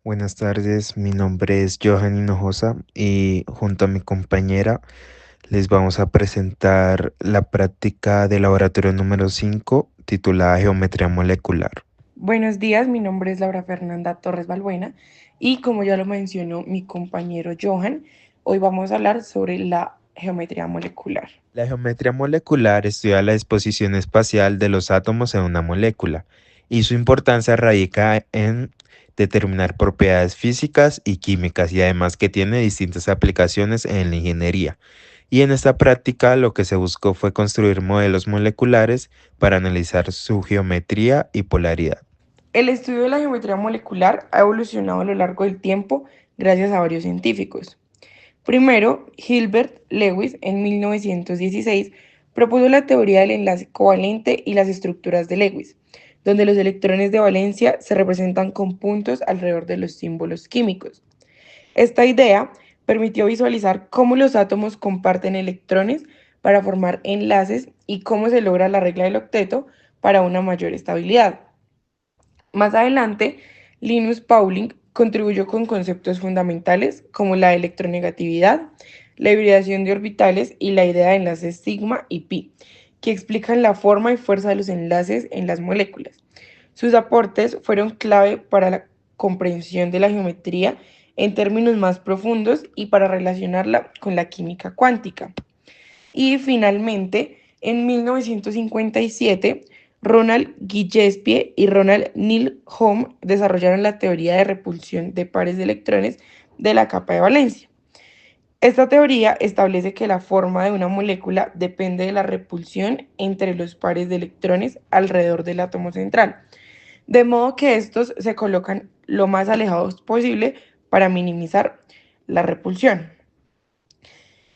Buenas tardes, mi nombre es Johan Hinojosa y junto a mi compañera les vamos a presentar la práctica de laboratorio número 5 titulada Geometría Molecular. Buenos días, mi nombre es Laura Fernanda Torres Balbuena y como ya lo mencionó mi compañero Johan, hoy vamos a hablar sobre la geometría molecular. La geometría molecular estudia la disposición espacial de los átomos en una molécula y su importancia radica en determinar propiedades físicas y químicas y además que tiene distintas aplicaciones en la ingeniería. Y en esta práctica lo que se buscó fue construir modelos moleculares para analizar su geometría y polaridad. El estudio de la geometría molecular ha evolucionado a lo largo del tiempo gracias a varios científicos. Primero, Hilbert Lewis en 1916 propuso la teoría del enlace covalente y las estructuras de Lewis, donde los electrones de valencia se representan con puntos alrededor de los símbolos químicos. Esta idea permitió visualizar cómo los átomos comparten electrones para formar enlaces y cómo se logra la regla del octeto para una mayor estabilidad. Más adelante, Linus Pauling contribuyó con conceptos fundamentales como la electronegatividad, la hibridación de orbitales y la idea de enlaces sigma y pi, que explican la forma y fuerza de los enlaces en las moléculas. Sus aportes fueron clave para la comprensión de la geometría en términos más profundos y para relacionarla con la química cuántica. Y finalmente, en 1957, Ronald Gillespie y Ronald Neil Home desarrollaron la teoría de repulsión de pares de electrones de la capa de valencia. Esta teoría establece que la forma de una molécula depende de la repulsión entre los pares de electrones alrededor del átomo central, de modo que estos se colocan lo más alejados posible para minimizar la repulsión.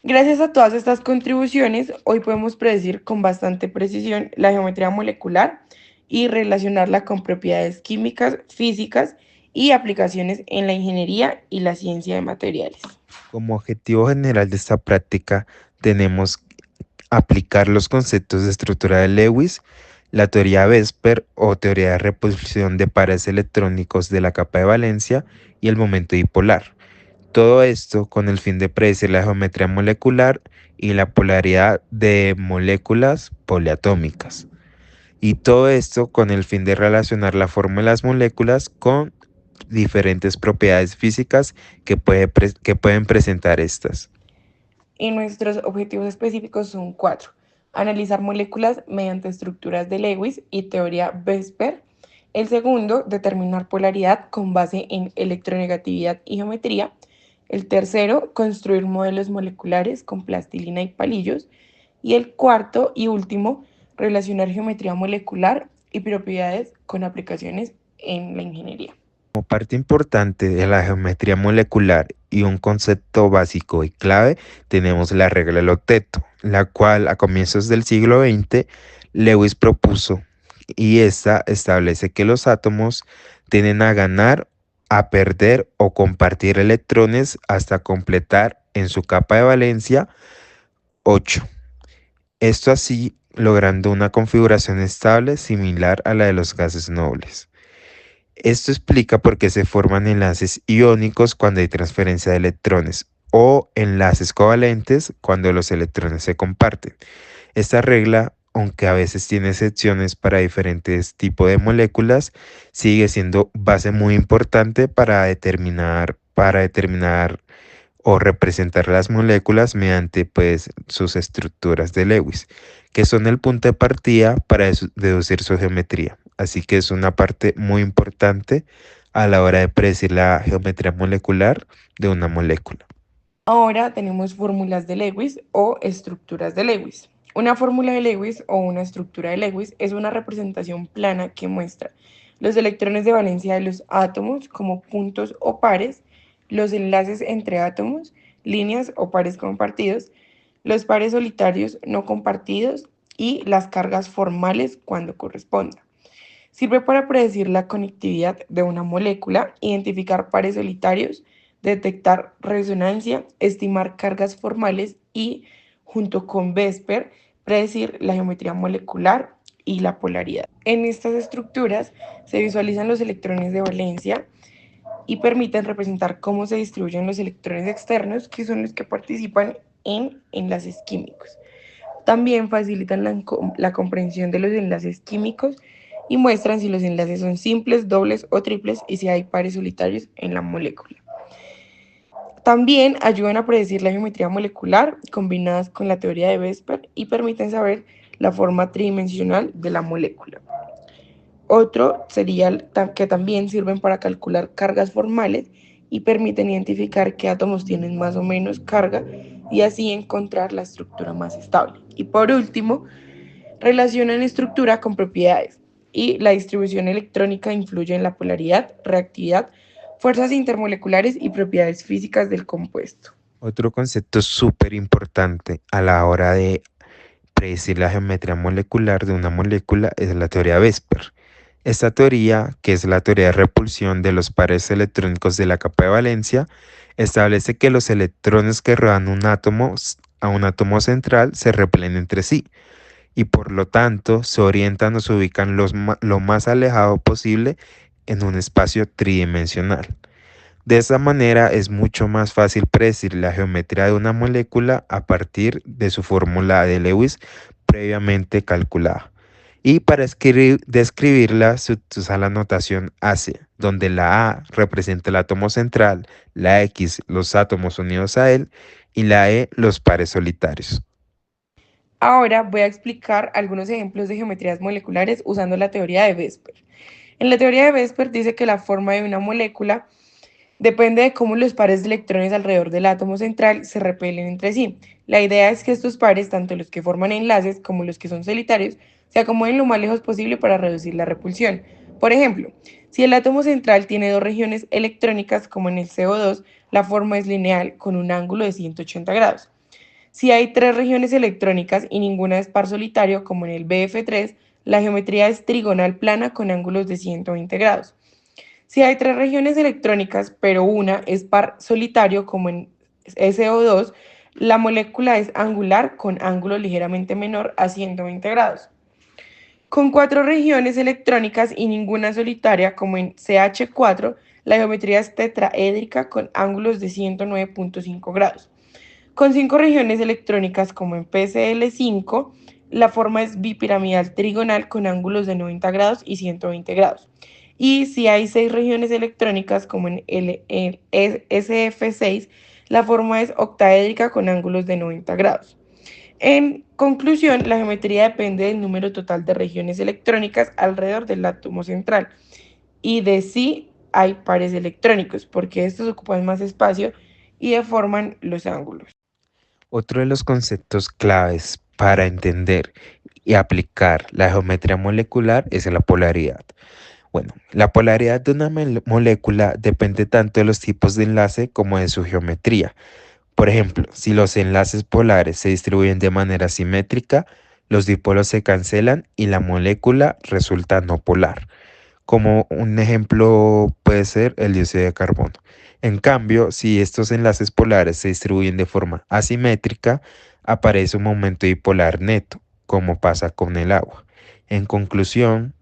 Gracias a todas estas contribuciones, hoy podemos predecir con bastante precisión la geometría molecular y relacionarla con propiedades químicas, físicas y aplicaciones en la ingeniería y la ciencia de materiales. Como objetivo general de esta práctica tenemos aplicar los conceptos de estructura de Lewis, la teoría Vesper o teoría de repulsión de pares electrónicos de la capa de valencia y el momento dipolar. Todo esto con el fin de predecir la geometría molecular y la polaridad de moléculas poliatómicas. Y todo esto con el fin de relacionar la forma de las moléculas con diferentes propiedades físicas que pueden presentar estas. Y nuestros objetivos específicos son cuatro. Analizar moléculas mediante estructuras de Lewis y teoría Vesper. El segundo, determinar polaridad con base en electronegatividad y geometría. El tercero, construir modelos moleculares con plastilina y palillos. Y el cuarto y último, relacionar geometría molecular y propiedades con aplicaciones en la ingeniería. Como parte importante de la geometría molecular y un concepto básico y clave, tenemos la regla del octeto, la cual a comienzos del siglo XX Lewis propuso y esta establece que los átomos tienden a ganar, a perder o compartir electrones hasta completar en su capa de valencia 8. Esto así logrando una configuración estable similar a la de los gases nobles. Esto explica por qué se forman enlaces iónicos cuando hay transferencia de electrones o enlaces covalentes cuando los electrones se comparten. Esta regla, aunque a veces tiene excepciones para diferentes tipos de moléculas, sigue siendo base muy importante para determinar o representar las moléculas mediante pues sus estructuras de Lewis, que son el punto de partida para deducir su geometría. Así que es una parte muy importante a la hora de predecir la geometría molecular de una molécula. Ahora tenemos fórmulas de Lewis o estructuras de Lewis. Una fórmula de Lewis o una estructura de Lewis es una representación plana que muestra los electrones de valencia de los átomos como puntos o pares, los enlaces entre átomos, líneas o pares compartidos, los pares solitarios no compartidos y las cargas formales cuando corresponda. Sirve para predecir la conectividad de una molécula, identificar pares solitarios, detectar resonancia, estimar cargas formales y, junto con Vesper, predecir la geometría molecular y la polaridad. En estas estructuras se visualizan los electrones de valencia y permiten representar cómo se distribuyen los electrones externos, que son los que participan en enlaces químicos. También facilitan la comprensión de los enlaces químicos y muestran si los enlaces son simples, dobles o triples y si hay pares solitarios en la molécula. También ayudan a predecir la geometría molecular combinadas con la teoría de Vesper y permiten saber la forma tridimensional de la molécula. Otro sería que también sirven para calcular cargas formales y permiten identificar qué átomos tienen más o menos carga y así encontrar la estructura más estable. Y por último, relacionan estructura con propiedades y la distribución electrónica influye en la polaridad, reactividad, fuerzas intermoleculares y propiedades físicas del compuesto. Otro concepto súper importante a la hora de predecir la geometría molecular de una molécula es la teoría Vesper. Esta teoría, que es la teoría de repulsión de los pares electrónicos de la capa de valencia, establece que los electrones que rodean a un átomo central se repelen entre sí y por lo tanto se orientan o se ubican lo más alejado posible en un espacio tridimensional. De esa manera es mucho más fácil predecir la geometría de una molécula a partir de su fórmula de Lewis previamente calculada. Y para describirla se usa la notación ACE, donde la A representa el átomo central, la X los átomos unidos a él y la E los pares solitarios. Ahora voy a explicar algunos ejemplos de geometrías moleculares usando la teoría de Vesper. En la teoría de Vesper dice que la forma de una molécula depende de cómo los pares de electrones alrededor del átomo central se repelen entre sí. La idea es que estos pares, tanto los que forman enlaces como los que son solitarios, se acomoden lo más lejos posible para reducir la repulsión. Por ejemplo, si el átomo central tiene dos regiones electrónicas como en el CO2, la forma es lineal con un ángulo de 180 grados. Si hay tres regiones electrónicas y ninguna es par solitario como en el BF3, la geometría es trigonal plana con ángulos de 120 grados. Si hay tres regiones electrónicas, pero una es par solitario, como en SO2, la molécula es angular con ángulo ligeramente menor a 120 grados. Con cuatro regiones electrónicas y ninguna solitaria, como en CH4, la geometría es tetraédrica con ángulos de 109.5 grados. Con cinco regiones electrónicas, como en PCl5, la forma es bipiramidal trigonal con ángulos de 90 grados y 120 grados. Y si hay seis regiones electrónicas, como en el SF6, la forma es octaédrica con ángulos de 90 grados. En conclusión, la geometría depende del número total de regiones electrónicas alrededor del átomo central y de si hay pares electrónicos, porque estos ocupan más espacio y deforman los ángulos. Otro de los conceptos claves para entender y aplicar la geometría molecular es la polaridad. Bueno, la polaridad de una molécula depende tanto de los tipos de enlace como de su geometría. Por ejemplo, si los enlaces polares se distribuyen de manera simétrica, los dipolos se cancelan y la molécula resulta no polar. Como un ejemplo puede ser el dióxido de carbono. En cambio, si estos enlaces polares se distribuyen de forma asimétrica, aparece un momento dipolar neto, como pasa con el agua. En conclusión,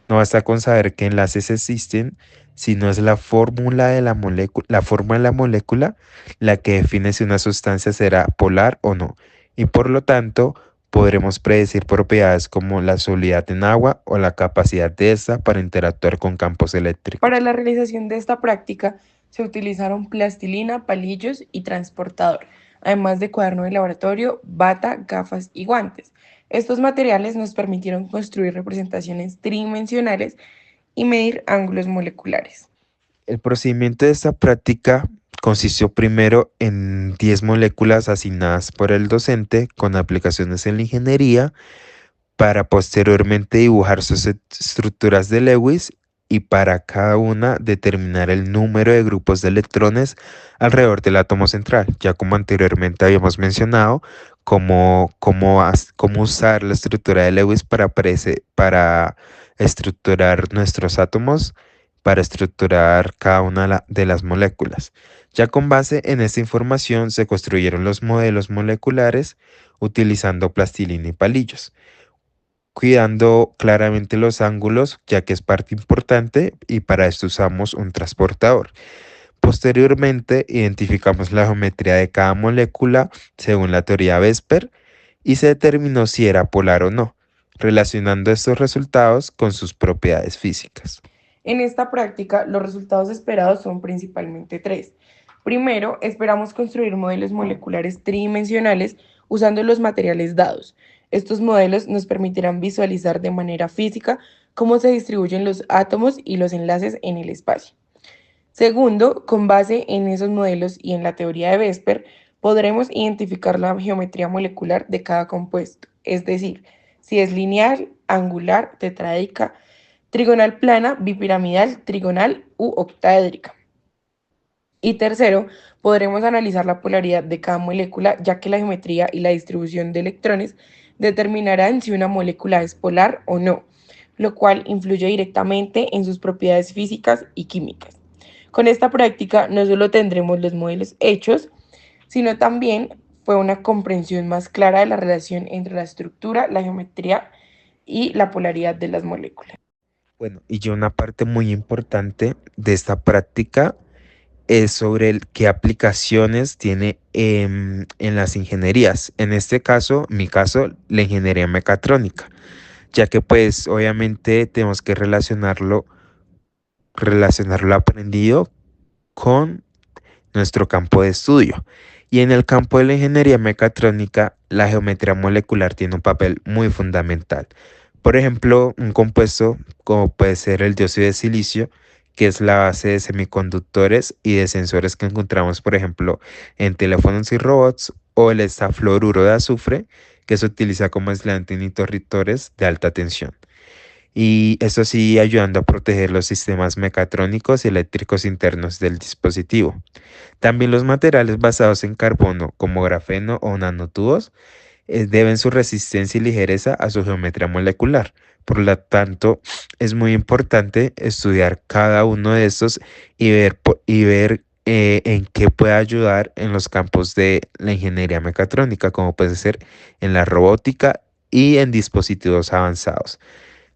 no basta con saber qué enlaces existen, sino es la fórmula de la forma de la molécula la que define si una sustancia será polar o no. Y por lo tanto, podremos predecir propiedades como la solubilidad en agua o la capacidad de esta para interactuar con campos eléctricos. Para la realización de esta práctica se utilizaron plastilina, palillos y transportador, además de cuaderno de laboratorio, bata, gafas y guantes. Estos materiales nos permitieron construir representaciones tridimensionales y medir ángulos moleculares. El procedimiento de esta práctica consistió primero en 10 moléculas asignadas por el docente con aplicaciones en la ingeniería para posteriormente dibujar sus estructuras de Lewis y para cada una determinar el número de grupos de electrones alrededor del átomo central, ya como anteriormente habíamos mencionado, cómo usar la estructura de Lewis para estructurar nuestros átomos, para estructurar cada una de las moléculas. Ya con base en esta información se construyeron los modelos moleculares utilizando plastilina y palillos. cuidando claramente los ángulos, ya que es parte importante y para esto usamos un transportador. Posteriormente, identificamos la geometría de cada molécula según la teoría Vesper y se determinó si era polar o no, relacionando estos resultados con sus propiedades físicas. En esta práctica, los resultados esperados son principalmente tres. Primero, esperamos construir modelos moleculares tridimensionales usando los materiales dados. Estos modelos nos permitirán visualizar de manera física cómo se distribuyen los átomos y los enlaces en el espacio. Segundo, con base en esos modelos y en la teoría de Vesper, podremos identificar la geometría molecular de cada compuesto, es decir, si es lineal, angular, tetraédrica, trigonal plana, bipiramidal, trigonal u octaédrica. Y tercero, podremos analizar la polaridad de cada molécula, ya que la geometría y la distribución de electrones determinarán si una molécula es polar o no, lo cual influye directamente en sus propiedades físicas y químicas. Con esta práctica no solo tendremos los modelos hechos, sino también fue una comprensión más clara de la relación entre la estructura, la geometría y la polaridad de las moléculas. Bueno, y ya una parte muy importante de esta práctica es sobre qué aplicaciones tiene en las ingenierías. En este caso, mi caso, la ingeniería mecatrónica, ya que pues obviamente tenemos que relacionarlo aprendido con nuestro campo de estudio. Y en el campo de la ingeniería mecatrónica, la geometría molecular tiene un papel muy fundamental. Por ejemplo, un compuesto como puede ser el dióxido de silicio, que es la base de semiconductores y de sensores que encontramos, por ejemplo, en teléfonos y robots, o el estafluoruro de azufre, que se utiliza como aislante en interruptores de alta tensión. Y eso sí, ayudando a proteger los sistemas mecatrónicos y eléctricos internos del dispositivo. También los materiales basados en carbono, como grafeno o nanotubos, deben su resistencia y ligereza a su geometría molecular. Por lo tanto, es muy importante estudiar cada uno de estos y ver en qué puede ayudar en los campos de la ingeniería mecatrónica, como puede ser en la robótica y en dispositivos avanzados.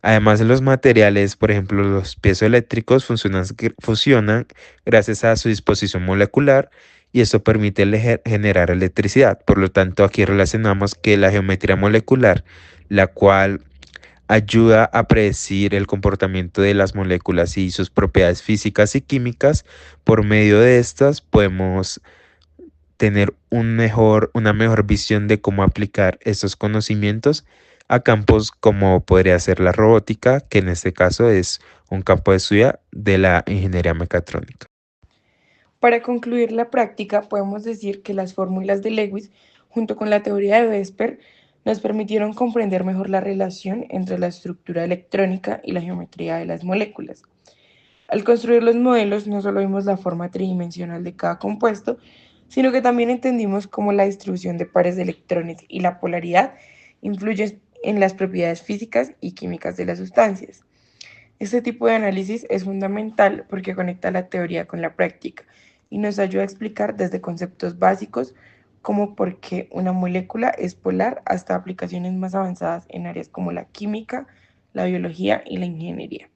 Además de los materiales, por ejemplo, los piezoeléctricos fusionan gracias a su disposición molecular y esto permite generar electricidad. Por lo tanto, aquí relacionamos que la geometría molecular, la cual ayuda a predecir el comportamiento de las moléculas y sus propiedades físicas y químicas, por medio de estas podemos tener una mejor visión de cómo aplicar estos conocimientos a campos como podría ser la robótica, que en este caso es un campo de estudio de la ingeniería mecatrónica. Para concluir la práctica, podemos decir que las fórmulas de Lewis, junto con la teoría de Vesper, nos permitieron comprender mejor la relación entre la estructura electrónica y la geometría de las moléculas. Al construir los modelos, no solo vimos la forma tridimensional de cada compuesto, sino que también entendimos cómo la distribución de pares de electrones y la polaridad influyen en las propiedades físicas y químicas de las sustancias. Este tipo de análisis es fundamental porque conecta la teoría con la práctica y nos ayuda a explicar desde conceptos básicos como por qué una molécula es polar hasta aplicaciones más avanzadas en áreas como la química, la biología y la ingeniería.